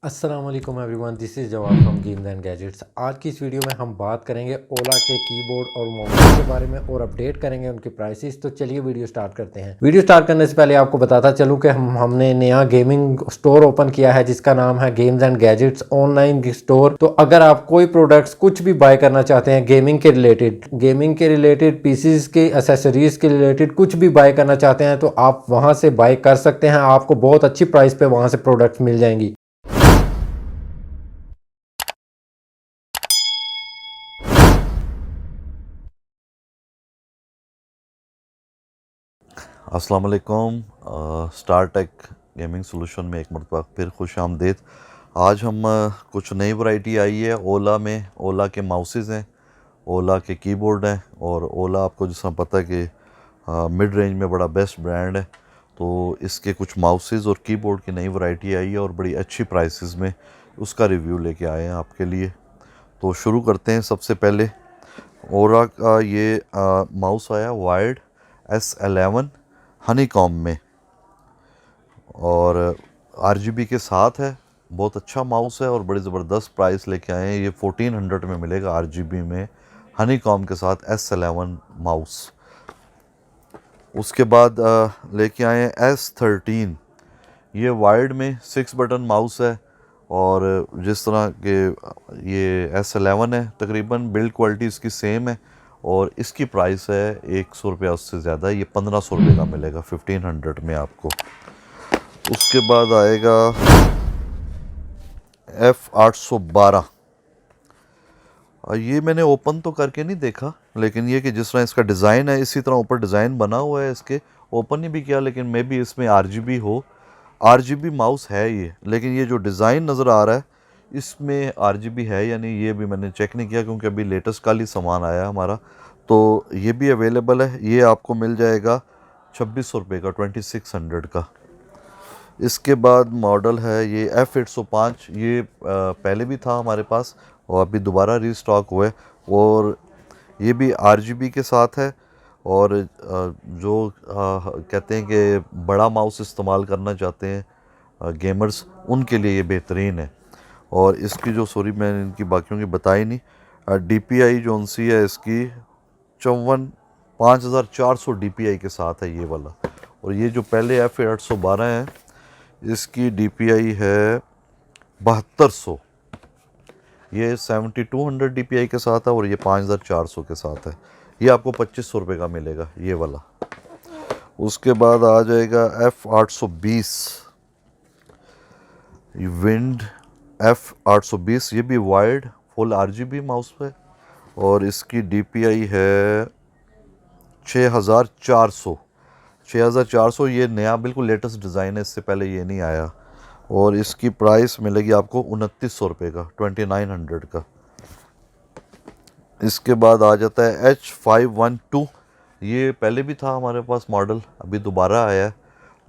अस्सलाम वालेकुम everyone, this is जवाब फ्रॉम गेम्स एंड गैजेट्स। आज की इस वीडियो में हम बात करेंगे ओला के कीबोर्ड और माउस के बारे में और अपडेट करेंगे उनके प्राइसेस। तो चलिए वीडियो स्टार्ट करते हैं। वीडियो स्टार्ट करने से पहले आपको बताता चलूं कि हमने नया गेमिंग स्टोर ओपन किया है जिसका नाम है games and gadgets online store. तो अगर आप कोई प्रोडक्ट्स कुछ भी बाय करना चाहते हैं गेमिंग के रिलेटेड पीसीज के एसेसरीज के रिलेटेड कुछ भी बाय करना चाहते हैं तो आप वहां से बाय कर सकते हैं। आपको बहुत अच्छी प्राइस पे वहां से प्रोडक्ट्स मिल जाएंगी। अस्सलाम वालेकुम। स्टार टेक गेमिंग सोल्यूशन में एक मरतबा फिर खुश आमदीद। आज हम कुछ नई वैरायटी आई है ओला में। ओला के माउसेस हैं, ओला के कीबोर्ड हैं, और ओला आपको जिस तरह पता है कि मिड रेंज में बड़ा बेस्ट ब्रांड है। तो इसके कुछ माउसेस और कीबोर्ड की नई वैरायटी आई है और बड़ी अच्छी प्राइसेस में उसका रिव्यू लेके आए हैं आपके लिए। तो शुरू करते हैं। सबसे पहले ओला का ये माउस आया वायर्ड S11 हनी कॉम में, और RGB के साथ है। बहुत अच्छा माउस है और बड़ी ज़बरदस्त प्राइस लेके आए हैं। ये 1400 में मिलेगा RGB में हनी कॉम के साथ S11 माउस। उसके बाद लेके आए हैं S13। ये वायर्ड में 6 बटन माउस है, और जिस तरह के ये S11 है तकरीबन बिल्ड क्वालिटी इसकी सेम है, और इसकी प्राइस है 100 रुपया उससे ज़्यादा। ये 1500 रुपये का मिलेगा 1500 में आपको। उसके बाद आएगा F812। ये मैंने ओपन तो करके नहीं देखा, लेकिन ये कि जिस तरह इसका डिज़ाइन है इसी तरह ऊपर डिज़ाइन बना हुआ है इसके। ओपन ही भी किया, लेकिन मे बी इसमें RGB हो। RGB माउस है ये, लेकिन ये जो डिज़ाइन नज़र आ रहा है इसमें RGB है या नहीं ये भी मैंने चेक नहीं किया, क्योंकि अभी लेटेस्ट कल ही सामान आया हमारा। तो ये भी अवेलेबल है। ये आपको मिल जाएगा 2600 रुपये का, 2600 का। इसके बाद मॉडल है ये F805। ये पहले भी था हमारे पास और अभी दोबारा रीस्टॉक हुआ है, और ये भी RGB के साथ है। और जो कहते हैं कि बड़ा माउस इस्तेमाल करना चाहते हैं गेमर्स, उनके लिए ये बेहतरीन है। और इसकी जो सॉरी मैंने इनकी बाकियों की बताई नहीं, DPI जो सी है इसकी 5400 DPI के साथ है ये वाला। और ये जो पहले F812 है इसकी DPI है 7200। ये 7200 DPI के साथ है, और ये 5400 के साथ है। ये आपको 2500 रुपये का मिलेगा ये वाला। उसके बाद आ जाएगा F820 विंड F820। ये भी वायर्ड फुल RGB माउस है, और इसकी DPI है 6400। 6400 ये नया बिल्कुल लेटेस्ट डिज़ाइन है, इससे पहले ये नहीं आया। और इसकी प्राइस मिलेगी आपको 2900 रुपये का, 2900 का। इसके बाद आ जाता है H512। ये पहले भी था हमारे पास मॉडल, अभी दोबारा आया है।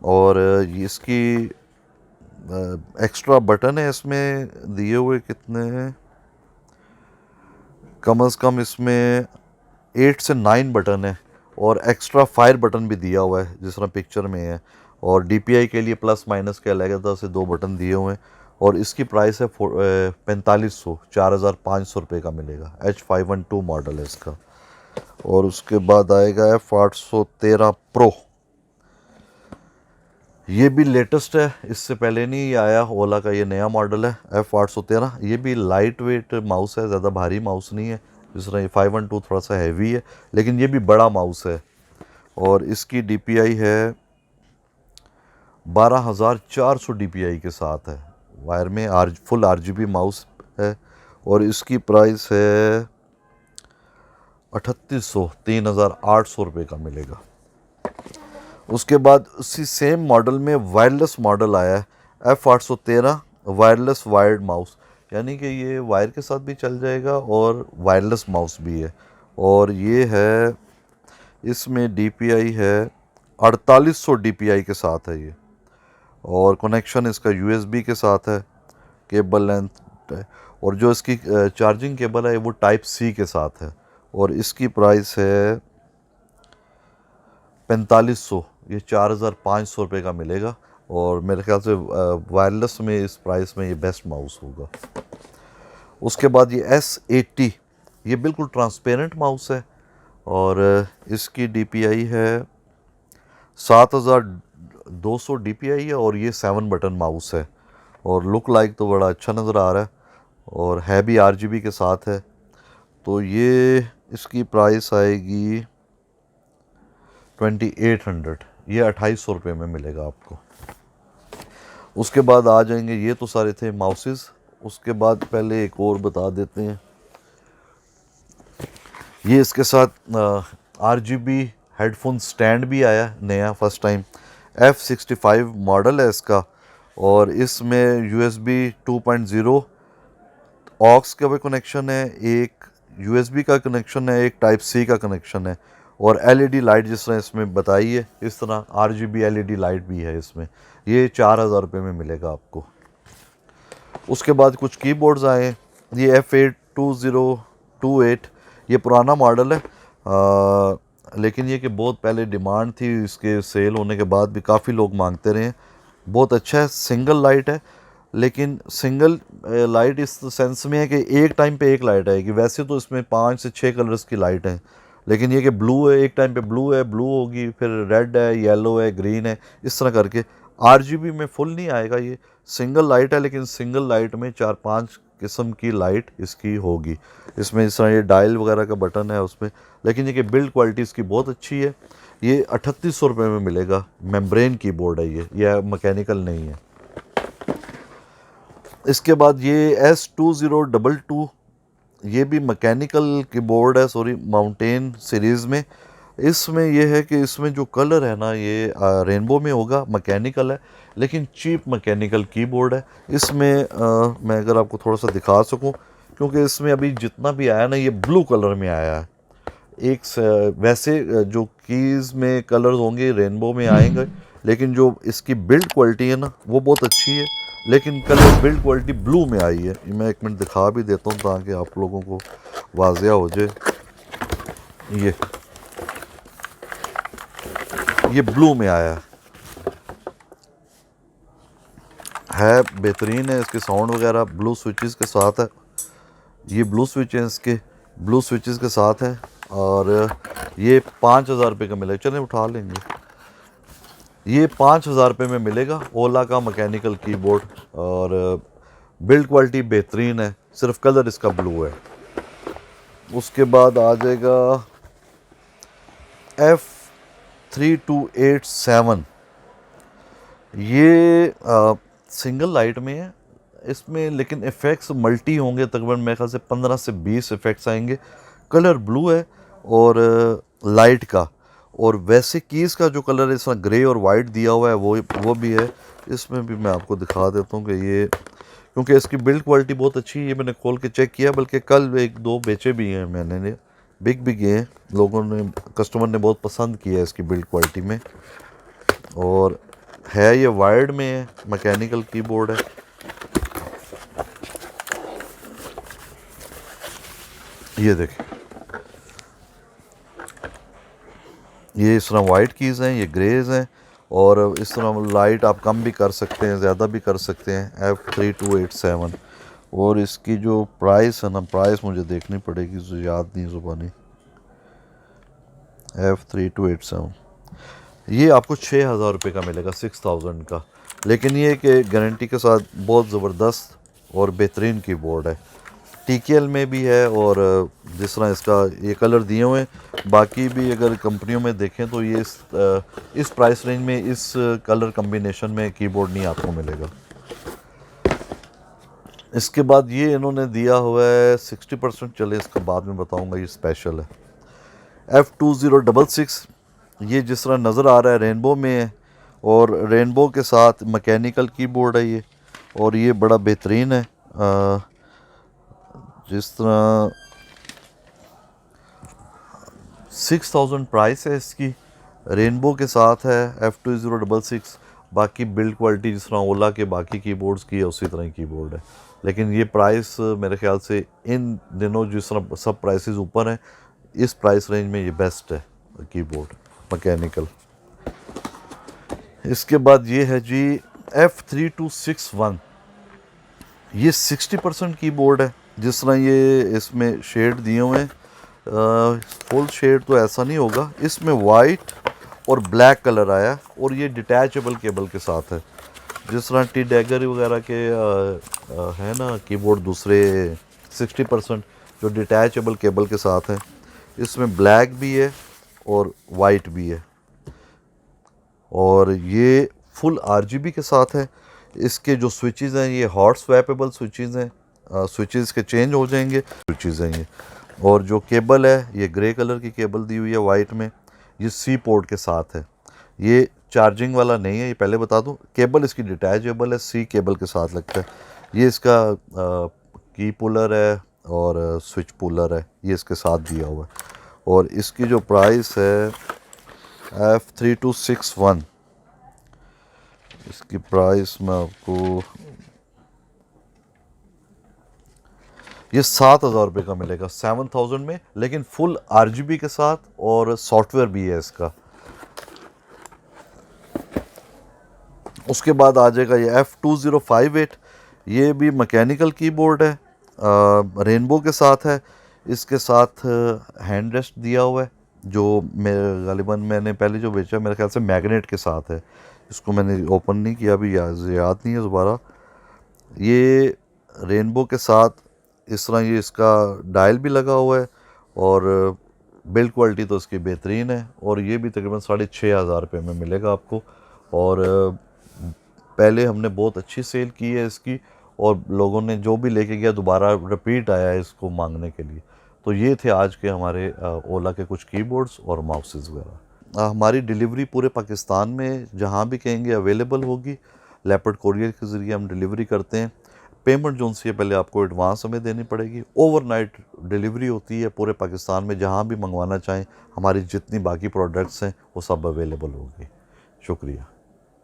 और इसकी एक्स्ट्रा बटन है इसमें दिए हुए, कितने हैं कम से कम इसमें 8 से 9 बटन है, और एक्स्ट्रा फायर बटन भी दिया हुआ है जिस तरह पिक्चर में है। और DPI के लिए प्लस माइनस के अलग से 2 बटन दिए हुए हैं। और इसकी प्राइस है 4500, 4500 रुपये का मिलेगा। H512 मॉडल है इसका। और उसके बाद आएगा F813 प्रो। ये भी लेटेस्ट है, इससे पहले नहीं आया। ओला का ये नया मॉडल है F813। ये भी लाइट वेट माउस है, ज़्यादा भारी माउस नहीं है। जिस तरह ये 512 थोड़ा सा हैवी है, लेकिन ये भी बड़ा माउस है। और इसकी DPI है 12400 DPI के साथ है। वायर में फुल RGB माउस है, और इसकी प्राइस है 3800, 3800 रुपये का मिलेगा। उसके बाद उसी सेम मॉडल में वायरलेस मॉडल आया है F813 वायरलेस वायर्ड माउस, यानी कि ये वायर के साथ भी चल जाएगा और वायरलेस माउस भी है। और ये है, इसमें DPI है 4800 DPI के साथ है ये। और कनेक्शन इसका USB के साथ है, केबल लेंथ है। और जो इसकी चार्जिंग केबल है वो टाइप C के साथ है। और इसकी प्राइस है 4500, ये 4500 रुपये का मिलेगा। और मेरे ख्याल से वायरलेस में इस प्राइस में ये बेस्ट माउस होगा। उसके बाद ये S80, ये बिल्कुल ट्रांसपेरेंट माउस है और इसकी DPI है 7200 DPI है और ये 7 बटन माउस है और लुक लाइक तो बड़ा अच्छा नज़र आ रहा है और है भी RGB के साथ है। तो ये इसकी प्राइस आएगी 2800, ये 2800 रुपये में मिलेगा आपको। उसके बाद आ जाएंगे, ये तो सारे थे माउसेस। उसके बाद पहले एक और बता देते हैं, ये इसके साथ RGB हेडफोन स्टैंड भी आया नया, फर्स्ट टाइम। F65 मॉडल है इसका और इसमें USB 2.0 ऑक्स का भी कनेक्शन है, एक USB का कनेक्शन है, एक टाइप C का कनेक्शन है और LED लाइट जिस तरह इसमें बताई है इस तरह RGB LED लाइट भी है इसमें। ये 4000 रुपये में मिलेगा आपको। उसके बाद कुछ कीबोर्ड्स आए, ये F82028, ये पुराना मॉडल है लेकिन ये कि बहुत पहले डिमांड थी, इसके सेल होने के बाद भी काफ़ी लोग मांगते रहे हैं। बहुत अच्छा है, सिंगल लाइट है, लेकिन सिंगल लाइट इस सेंस में है कि एक टाइम पे एक लाइट आएगी। वैसे तो इसमें 5 से 6 कलर्स की लाइट हैं, लेकिन ये कि ब्लू है, एक टाइम पे ब्लू है, ब्लू होगी, फिर रेड है, येलो है, ग्रीन है, इस तरह करके। RGB में फुल नहीं आएगा, ये सिंगल लाइट है, लेकिन सिंगल लाइट में 4-5 किस्म की लाइट इसकी होगी। इसमें इस तरह ये डायल वगैरह का बटन है उसमें, लेकिन ये कि बिल्ड क्वालिटी इसकी बहुत अच्छी है। ये 3800 रुपये में मिलेगा। मेम्ब्रेन कीबोर्ड है ये मैकेनिकल नहीं है। इसके बाद ये S2022, ये भी मैकेनिकल कीबोर्ड है, सॉरी माउंटेन सीरीज़ में। इसमें यह है कि इसमें जो कलर है ना ये रेनबो में होगा, मैकेनिकल है लेकिन चीप मैकेनिकल कीबोर्ड है। इसमें मैं अगर आपको थोड़ा सा दिखा सकूं, क्योंकि इसमें अभी जितना भी आया ना ये ब्लू कलर में आया है। वैसे जो कीज़ में कलर्स होंगे रेनबो में आएंगे, लेकिन जो इसकी बिल्ड क्वालिटी है ना वो बहुत अच्छी है, लेकिन कलर बिल्ड क्वालिटी ब्लू में आई है। मैं एक मिनट दिखा भी देता हूँ ताकि आप लोगों को वाज़िया हो जाए। ये ब्लू में आया है, बेहतरीन है। इसके साउंड वगैरह ब्लू स्विचेस के साथ है, ये ब्लू स्विच हैं, इसके ब्लू स्विचेस के साथ है और ये 5000 रुपये का मिलेगा। चलें उठा लेंगे, ये 5000 रुपये में मिलेगा। ओला का मैकेनिकल कीबोर्ड और बिल्ड क्वालिटी बेहतरीन है, सिर्फ कलर इसका ब्लू है। उसके बाद आ जाएगा F3287, ये सिंगल लाइट में है इसमें, लेकिन इफ़ेक्ट्स मल्टी होंगे, तकरीबन मेरे ख्याल से 15 से 20 इफ़ेक्ट्स आएंगे। कलर ब्लू है और लाइट का, और वैसे कीज़ का जो कलर है इस तरह ग्रे और वाइट दिया हुआ है वो भी है। इसमें भी मैं आपको दिखा देता हूँ कि ये, क्योंकि इसकी बिल्ड क्वालिटी बहुत अच्छी है, ये मैंने खोल के चेक किया, बल्कि कल 1-2 बेचे भी हैं मैंने, बिक भी गए हैं, लोगों ने, कस्टमर ने बहुत पसंद किया है इसकी बिल्ड क्वालिटी में। और है ये वायर्ड में है, मैकेनिकल कीबोर्ड है। ये देखें, ये इस तरह वाइट कीज़ हैं, ये ग्रेज हैं, और इस तरह लाइट आप कम भी कर सकते हैं, ज़्यादा भी कर सकते हैं। F3287, और इसकी जो प्राइस है ना, प्राइस मुझे देखनी पड़ेगी, जो याद नहीं ज़ुबानी। F3287 ये आपको 6000 रुपये का मिलेगा, 6000 का, लेकिन ये कि गारंटी के साथ बहुत ज़बरदस्त और बेहतरीन कीबोर्ड है। TKL में भी है, और जिस तरह इसका ये कलर दिए हुए हैं, बाकी भी अगर कंपनियों में देखें तो ये इस प्राइस रेंज में इस कलर कम्बिनेशन में कीबोर्ड नहीं आपको मिलेगा। इसके बाद ये इन्होंने दिया हुआ है 60%, चले इसका बाद में बताऊंगा, ये स्पेशल है। F2066, ये जिस तरह नज़र आ रहा है रेनबो में है, और रेनबो के साथ मैकेनिकल कीबोर्ड है ये, और ये बड़ा बेहतरीन है। जिस तरह 6000 प्राइस है इसकी, रेनबो के साथ है F2066। बाकी बिल्ड क्वालिटी जिस तरह ओला के बाकी कीबोर्ड्स की है उसी तरह कीबोर्ड है, लेकिन ये प्राइस मेरे ख्याल से इन दिनों जिस तरह सब प्राइसेस ऊपर हैं, इस प्राइस रेंज में ये बेस्ट है कीबोर्ड मैकेनिकल। इसके बाद ये है जी F3261, ये 60% कीबोर्ड है। जिस तरह ये इसमें शेड दिए हुए हैं, फुल शेड तो ऐसा नहीं होगा, इसमें वाइट और ब्लैक कलर आया और ये डिटैचेबल केबल के साथ है। जिस तरह टी डैगर वगैरह के है ना कीबोर्ड दूसरे 60% जो डिटैचेबल केबल के साथ है, इसमें ब्लैक भी है और वाइट भी है और ये फुल RGB के साथ है। इसके जो स्विचेस हैं ये हॉट स्वैपेबल स्विचेस हैं, स्विचेस के चेंज हो जाएंगे स्विचेस हैं ये। और जो केबल है ये ग्रे कलर की केबल दी हुई है वाइट में, ये C पोर्ट के साथ है, ये चार्जिंग वाला नहीं है, ये पहले बता दूं। केबल इसकी डिटैचेबल है, C केबल के साथ लगता है। ये इसका की पुलर है और स्विच पुलर है, ये इसके साथ दिया हुआ है। और इसकी जो प्राइस है F3261, इसकी प्राइस मैं आपको ये 7,000 रुपये का मिलेगा, 7,000 में, लेकिन फुल RGB के साथ और सॉफ्टवेयर भी है इसका। उसके बाद आ जाएगा ये F2058, ये भी मैकेनिकल कीबोर्ड है, रेनबो के साथ है। इसके साथ हैंड रेस्ट दिया हुआ है, जो गालिबन मैंने पहले जो बेचा मेरे ख्याल से मैग्नेट के साथ है। इसको मैंने ओपन नहीं किया अभी, याद नहीं है दोबारा। ये रेनबो के साथ इस तरह ये इसका डायल भी लगा हुआ है और बिल्ड क्वालिटी तो इसकी बेहतरीन है और ये भी तकरीबन 6,500 रुपये में मिलेगा आपको। और पहले हमने बहुत अच्छी सेल की है इसकी और लोगों ने जो भी लेके गया दोबारा रिपीट आया है इसको मांगने के लिए। तो ये थे आज के हमारे ओला के कुछ कीबोर्ड्स और माउसेस वगैरह। हमारी डिलीवरी पूरे पाकिस्तान में जहाँ भी कहेंगे अवेलेबल होगी। लेपर्ड कोरियर के ज़रिए हम डिलीवरी करते हैं। पेमेंट जो उनसे पहले आपको एडवांस हमें देनी पड़ेगी। ओवरनाइट डिलीवरी होती है पूरे पाकिस्तान में, जहाँ भी मंगवाना चाहें। हमारी जितनी बाकी प्रोडक्ट्स हैं वो सब अवेलेबल होगी। शुक्रिया।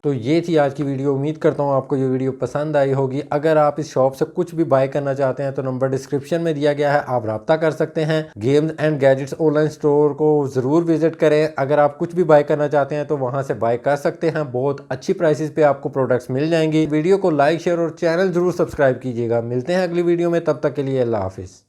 तो ये थी आज की वीडियो। उम्मीद करता हूँ आपको ये वीडियो पसंद आई होगी। अगर आप इस शॉप से कुछ भी बाय करना चाहते हैं तो नंबर डिस्क्रिप्शन में दिया गया है, आप रब्ता कर सकते हैं। Games and gadgets online store को ज़रूर विजिट करें। अगर आप कुछ भी बाय करना चाहते हैं तो वहाँ से बाय कर सकते हैं। बहुत अच्छी प्राइसेस पे आपको प्रोडक्ट्स मिल जाएंगी। वीडियो को लाइक शेयर और चैनल ज़रूर सब्सक्राइब कीजिएगा। मिलते हैं अगली वीडियो में, तब तक के लिए अल्लाह हाफिज़।